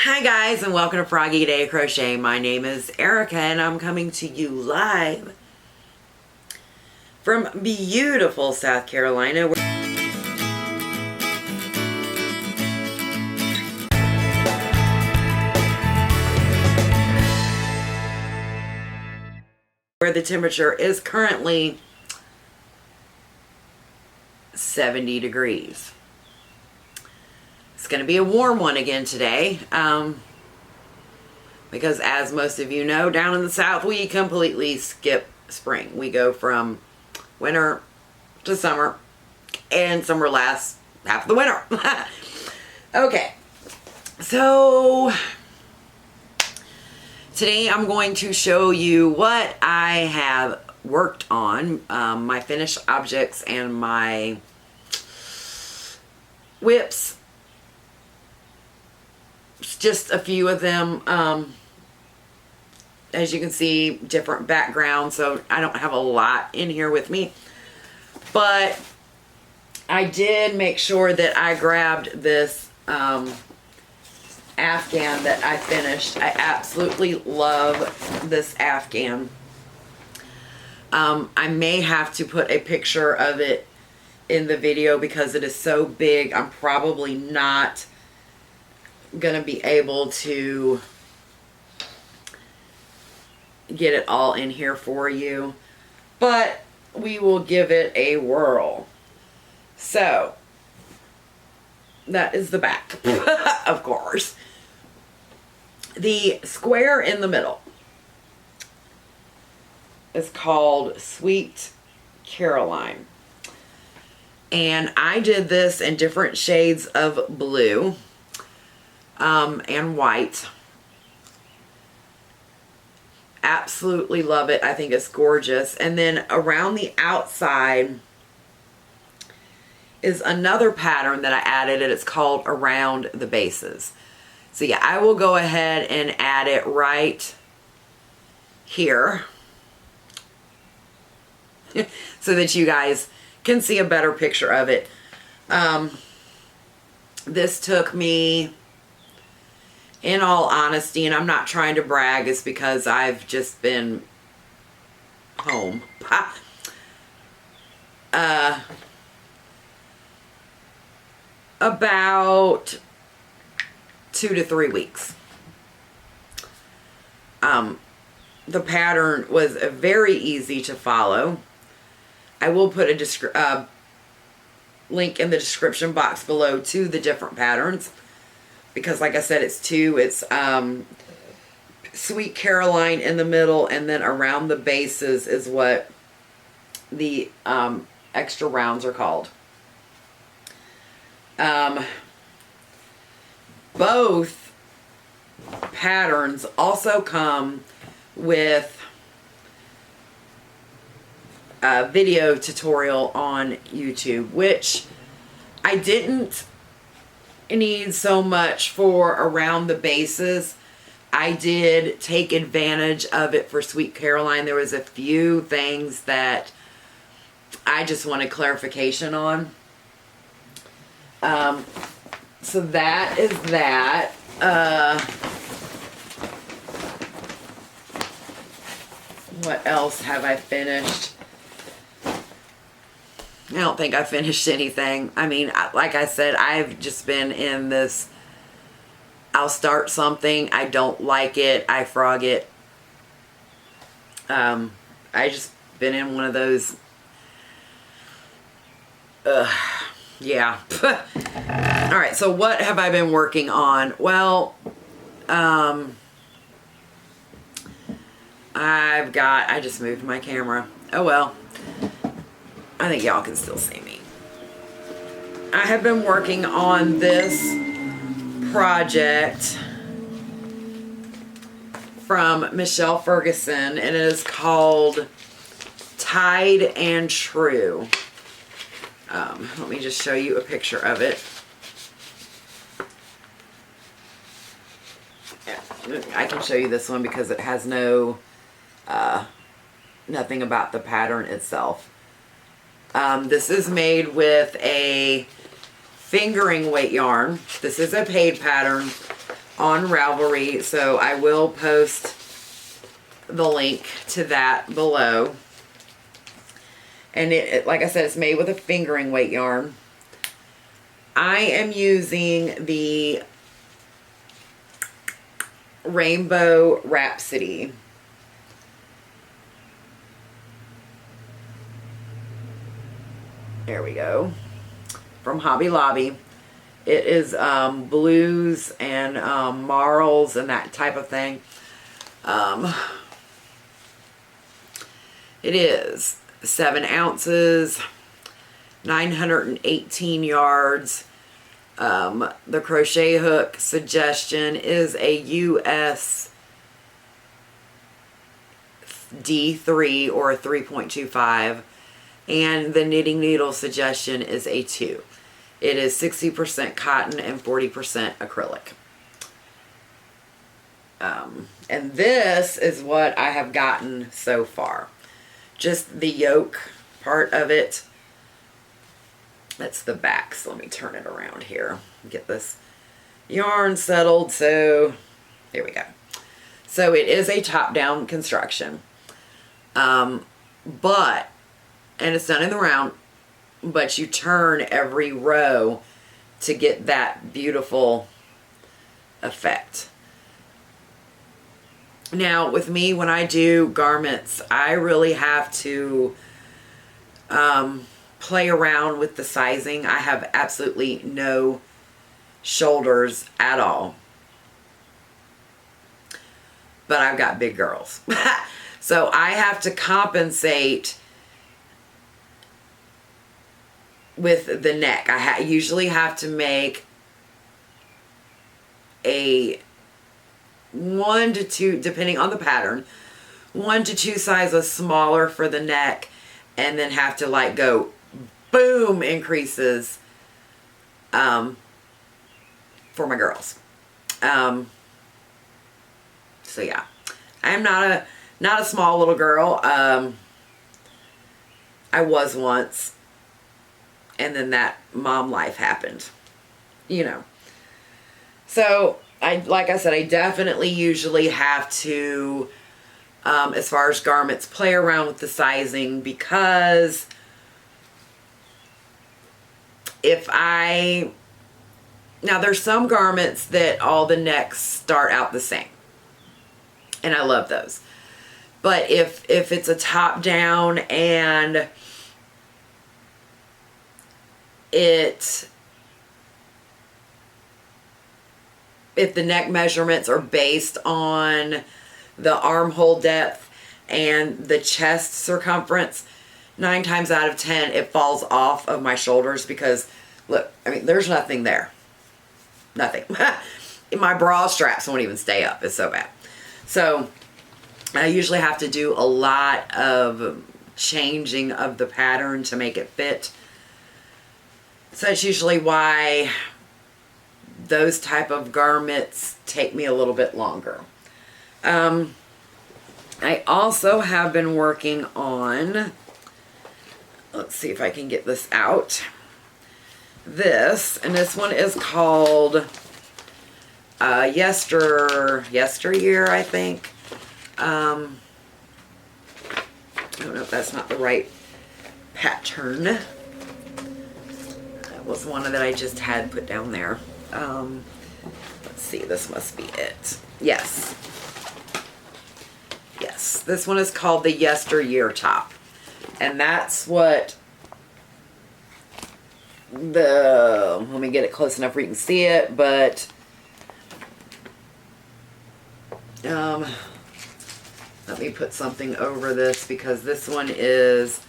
Hi guys, and welcome to Froggy Day Crochet. My name is Erica and I'm coming to you live from beautiful South Carolina. Where the temperature is currently 70 degrees. It's going to be a warm one again today, because as most of you know, down in the South, we completely skip spring. We go from winter to summer, and summer lasts half the winter. Okay, so today I'm going to show you what I have worked on, my finished objects and my whips. Just a few of them. As you can see, different backgrounds, so I don't have a lot in here with me, but I did make sure that I grabbed this Afghan that I finished. I absolutely love this Afghan. I may have to put a picture of it in the video because it is so big. I'm probably not gonna be able to get it all in here for you, but we will give it a whirl. So that is the back. Of course, the square in the middle is called Sweet Caroline, and I did this in different shades of blue and white. Absolutely love it. I think it's gorgeous. And then around the outside is another pattern that I added, and it's called Around the Bases. So yeah, I will go ahead and add it right here so that you guys can see a better picture of it. This took me, in all honesty, and I'm not trying to brag, it's because I've just been home. About 2 to 3 weeks. The pattern was very easy to follow. I will put a link in the description box below to the different patterns, because like I said, it's two. It's Sweet Caroline in the middle, and then around the bases is what the extra rounds are called. Both patterns also come with a video tutorial on YouTube, which I didn't need so much for around the bases. I did take advantage of it for Sweet Caroline. There was a few things that I just wanted clarification on. So that is that. What else have I finished? I don't think I finished anything. I mean, like I said, I've just been in this, I'll start something, I don't like it, I frog it. I just been in one of those, yeah. Alright, so what have I been working on? Well, I just moved my camera. Oh well. I think y'all can still see me. I have been working on this project from Michelle Ferguson, and it is called Tied and True. Let me just show you a picture of it. Yeah, I can show you this one because it has no nothing about the pattern itself. This is made with a fingering weight yarn. This is a paid pattern, on Ravelry, so I will post the link to that below. And it, like I said, it's made with a fingering weight yarn. I am using the Rainbow Rhapsody. There we go. From Hobby Lobby. It is blues and marls and that type of thing. It is 7 ounces, 918 yards. The crochet hook suggestion is a US D3 or a 3.25, and the knitting needle suggestion is a 2. It is 60% cotton and 40% acrylic. And this is what I have gotten so far. Just the yoke part of it. That's the back, so let me turn it around here. Get this yarn settled. So, there we go. So, it is a top-down construction. But, and it's done in the round, but you turn every row to get that beautiful effect. Now, with me, when I do garments, I really have to play around with the sizing. I have absolutely no shoulders at all. But I've got big girls. So I have to compensate with the neck. I usually have to make a 1 to 2, depending on the pattern, 1 to 2 sizes smaller for the neck, and then have to like go boom increases for my girls. So yeah, I'm not a small little girl. I was once, and then that mom life happened, you know. So like I said, I definitely usually have to, as far as garments, play around with the sizing, because now there's some garments that all the necks start out the same, and I love those. But if it's a top down and if the neck measurements are based on the armhole depth and the chest circumference, 9 times out of 10 it falls off of my shoulders, because look, I mean, there's nothing there. Nothing. My bra straps won't even stay up. It's so bad. So I usually have to do a lot of changing of the pattern to make it fit. So that's usually why those type of garments take me a little bit longer. I also have been working on, let's see if I can get this out. And this one is called Yesteryear, I think. I don't know if that's not the right pattern. That was one that I just had put down there. Let's see, this must be it. Yes, this one is called the Yesteryear top, and that's what let me get it close enough where you can see it, but let me put something over this, because this one is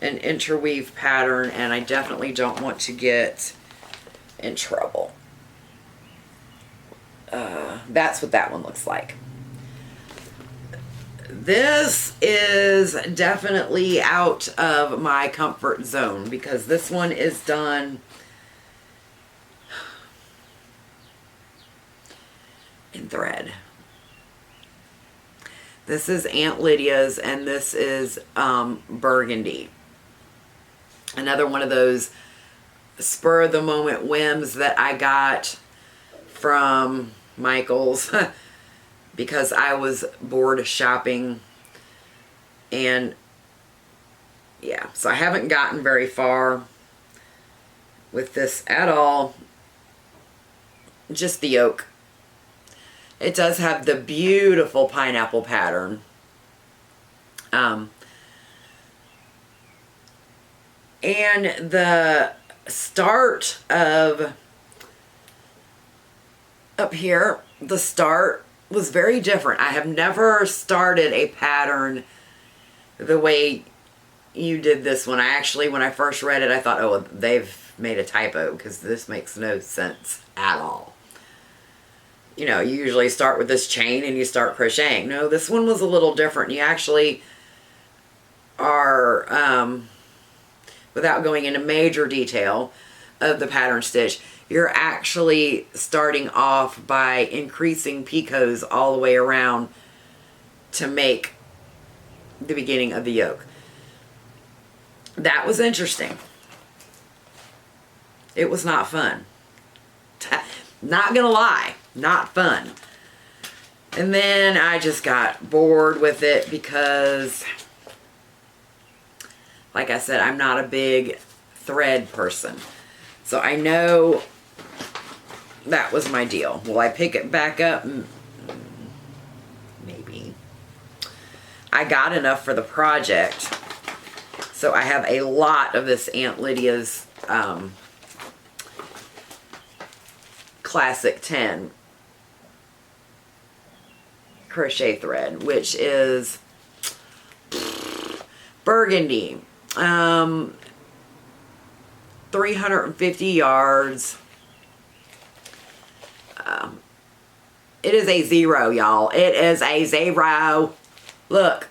an interweave pattern and I definitely don't want to get in trouble. That's what that one looks like. This is definitely out of my comfort zone, because this one is done in thread. This is Aunt Lydia's, and this is burgundy. Another one of those spur of the moment whims that I got from Michael's because I was bored shopping. And yeah, so I haven't gotten very far with this at all. Just the yoke. It does have the beautiful pineapple pattern. And the start of up here, the start was very different. I have never started a pattern the way you did this one. I actually, when I first read it, I thought, oh, they've made a typo because this makes no sense at all. You know, you usually start with this chain and you start crocheting. No, this one was a little different. You actually are, without going into major detail of the pattern stitch, you're actually starting off by increasing picots all the way around to make the beginning of the yoke. That was interesting. It was not fun. Not gonna lie, not fun. And then I just got bored with it because, like I said, I'm not a big thread person. So I know that was my deal. Will I pick it back up? Maybe. I got enough for the project. So I have a lot of this Aunt Lydia's Classic 10 crochet thread, which is burgundy. 350 yards. It is a 0, y'all. It is a 0. Look.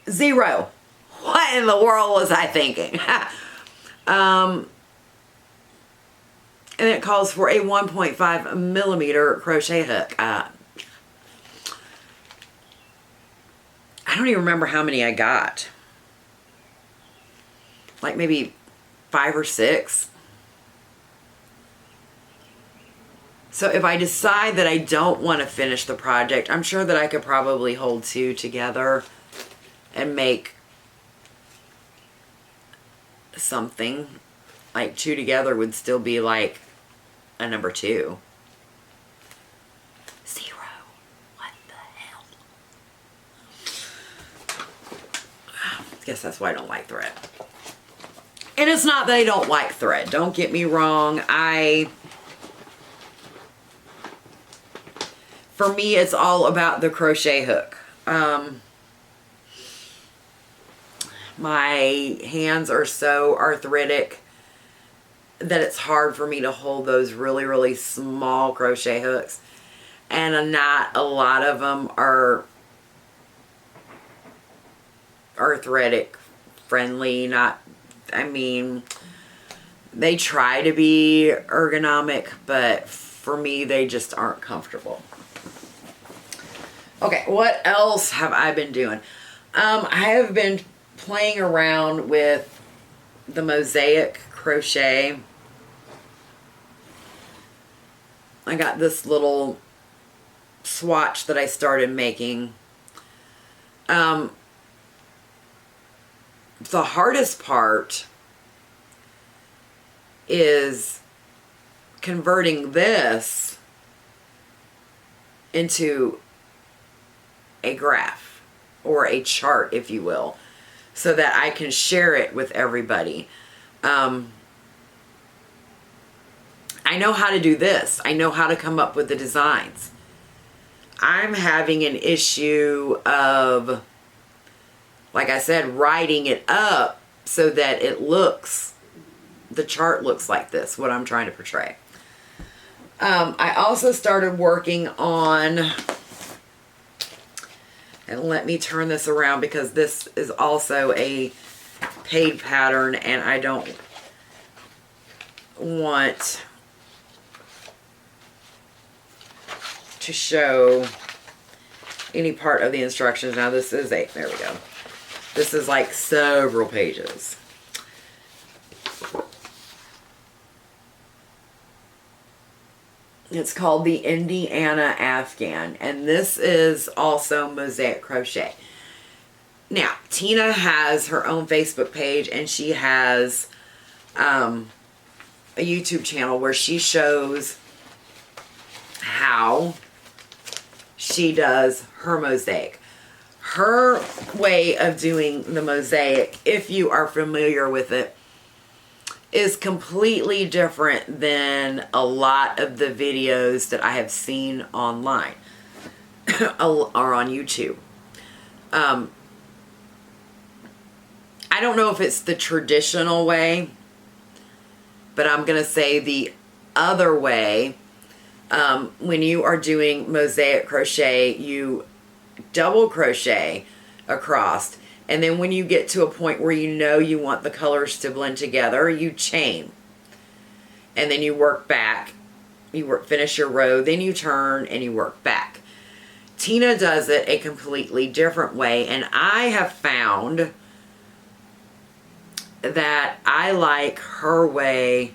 0. What in the world was I thinking? And it calls for a 1.5 millimeter crochet hook. I don't even remember how many I got. Like maybe 5 or 6. So if I decide that I don't want to finish the project, I'm sure that I could probably hold 2 together and make something. Like 2 together would still be like a number 2. 0. What the hell? I guess that's why I don't like thread. And it's not that I don't like thread. Don't get me wrong. For me, it's all about the crochet hook. My hands are so arthritic that it's hard for me to hold those really, really small crochet hooks. And not a lot of them are arthritic friendly. They try to be ergonomic, but for me, they just aren't comfortable. Okay, what else have I been doing? I have been playing around with the mosaic crochet. I got this little swatch that I started making. The hardest part is converting this into a graph or a chart, if you will, so that I can share it with everybody. I know how to do this. I know how to come up with the designs. I'm having an issue of, like I said, writing it up so that the chart looks like this, what I'm trying to portray. I also started working on, and let me turn this around because this is also a paid pattern and I don't want to show any part of the instructions. Now this is there we go. This is like several pages. It's called the Indiana Afghan, and this is also mosaic crochet. Now, Tina has her own Facebook page, and she has a YouTube channel where she shows how she does her mosaic. Her way of doing the mosaic, if you are familiar with it, is completely different than a lot of the videos that I have seen online or on YouTube. I don't know if it's the traditional way, but I'm going to say the other way. When you are doing mosaic crochet, you double crochet across, and then when you get to a point where you know you want the colors to blend together, you chain, and then you work back. Finish your row, then you turn and you work back. Tina does it a completely different way, and I have found that I like her way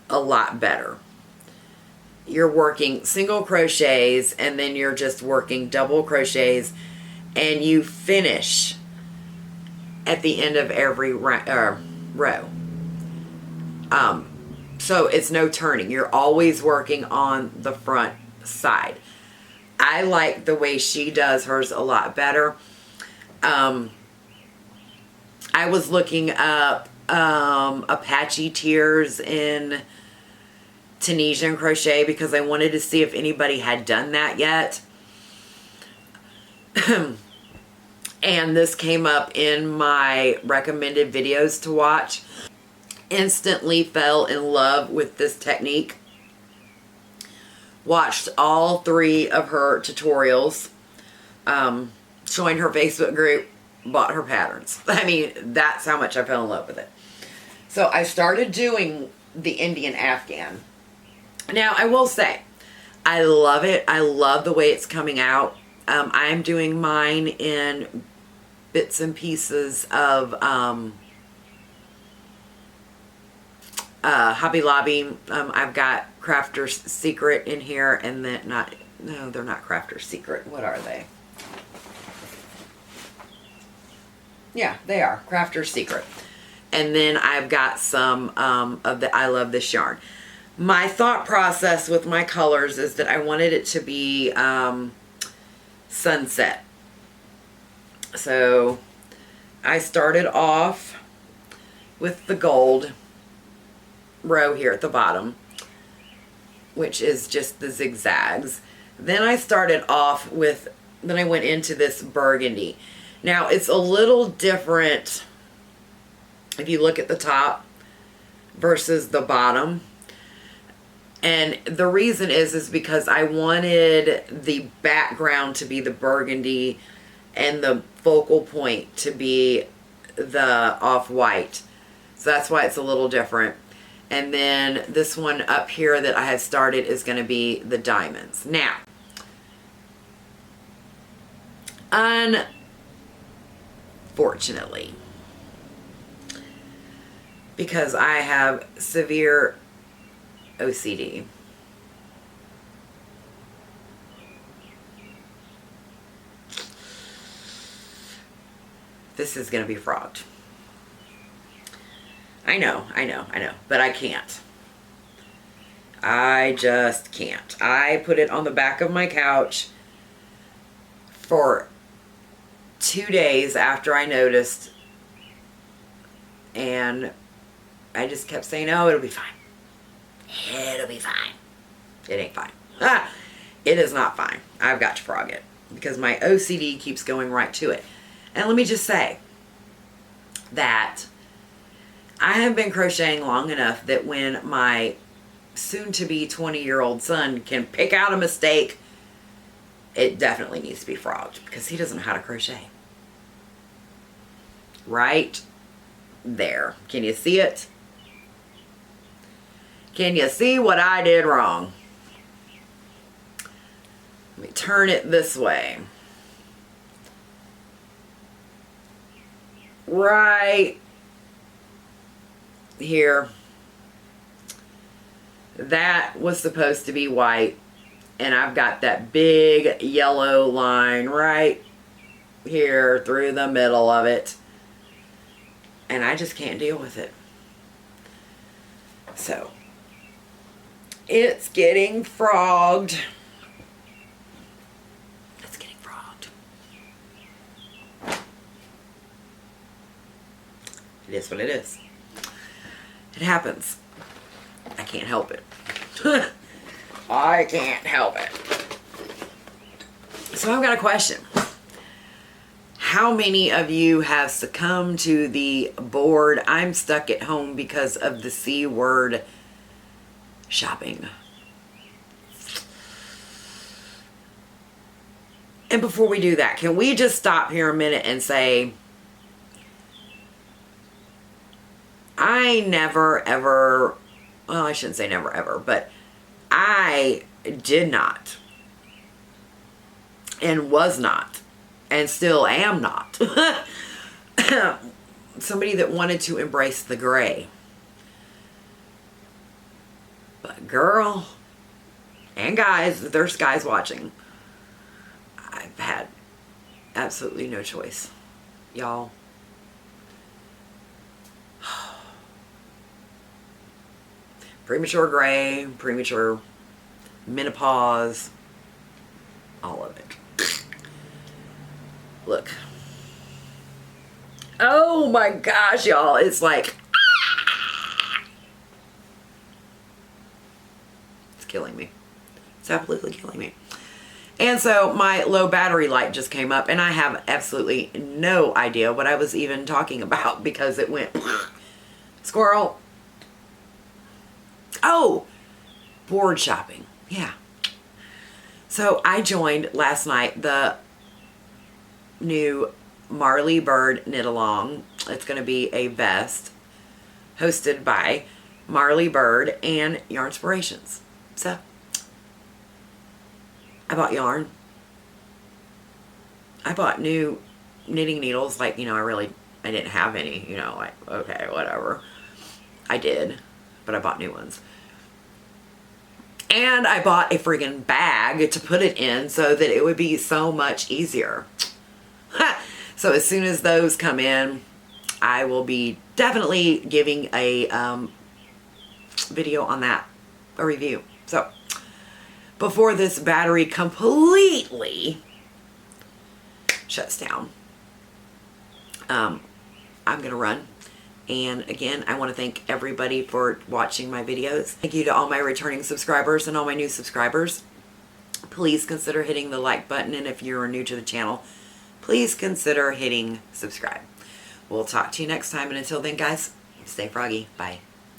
a lot better. You're working single crochets, and then you're just working double crochets, and you finish at the end of every row. So it's no turning. You're always working on the front side. I like the way she does hers a lot better. I was looking up Apache tears in Tunisian crochet because I wanted to see if anybody had done that yet. And this came up in my recommended videos to watch. Instantly fell in love with this technique. Watched all 3 of her tutorials. Joined her Facebook group. Bought her patterns. I mean, that's how much I fell in love with it. So I started doing the Indian Afghan. Now, I will say, I love it. I love the way it's coming out. I'm doing mine in bits and pieces of Hobby Lobby. I've got Crafter's Secret in here, and then no, they're not Crafter's Secret. What are they? Yeah, they are Crafter's Secret. And then I've got some of the I Love This Yarn. My thought process with my colors is that I wanted it to be sunset. So I started off with the gold row here at the bottom, which is just the zigzags. Then I started off with, then I went into this burgundy. Now it's a little different if you look at the top versus the bottom. And the reason is because I wanted the background to be the burgundy and the focal point to be the off-white. So that's why it's a little different. And then this one up here that I had started is going to be the diamonds. Now, unfortunately, because I have severe OCD, this is going to be frogged. I know, but I can't. I just can't. I put it on the back of my couch for 2 days after I noticed, and I just kept saying, oh, it'll be fine. It'll be fine. It ain't fine. It is not fine. I've got to frog it because my OCD keeps going right to it. And let me just say that I have been crocheting long enough that when my soon-to-be 20-year-old son can pick out a mistake, it definitely needs to be frogged because he doesn't know how to crochet. Right there. Can you see it? Can you see what I did wrong? Let me turn it this way. Right here. that was supposed to be white, and I've got that big yellow line right here through the middle of it, and I just can't deal with it. So it's getting frogged. It's getting frogged. It is what it is. It happens. I can't help it. I can't help it. So I've got a question. How many of you have succumbed to the bored, I'm stuck at home because of the C word shopping? And before we do that, can we just stop here a minute and say, I never ever, well, I shouldn't say never ever, but I did not and was not and still am not somebody that wanted to embrace the gray. But girl, and guys, there's guys watching, I've had absolutely no choice, y'all. Premature gray, premature menopause, all of it. Look. Oh my gosh, y'all. It's like, it's killing me. It's absolutely killing me. And so my low battery light just came up, and I have absolutely no idea what I was even talking about because it went squirrel. Oh, board shopping. Yeah. So I joined last night the new Marley Bird knit along. It's going to be a vest hosted by Marley Bird and Yarnspirations. So I bought yarn. I bought new knitting needles. Like, you know, I didn't have any, you know, like, okay, whatever. I did, but I bought new ones. And I bought a friggin' bag to put it in so that it would be so much easier. So as soon as those come in, I will be definitely giving a video on that, a review. So before this battery completely shuts down, I'm gonna run. And again, I want to thank everybody for watching my videos. Thank you to all my returning subscribers and all my new subscribers. Please consider hitting the like button, and if you're new to the channel, please consider hitting subscribe. We'll talk to you next time, and until then, guys, stay froggy. Bye.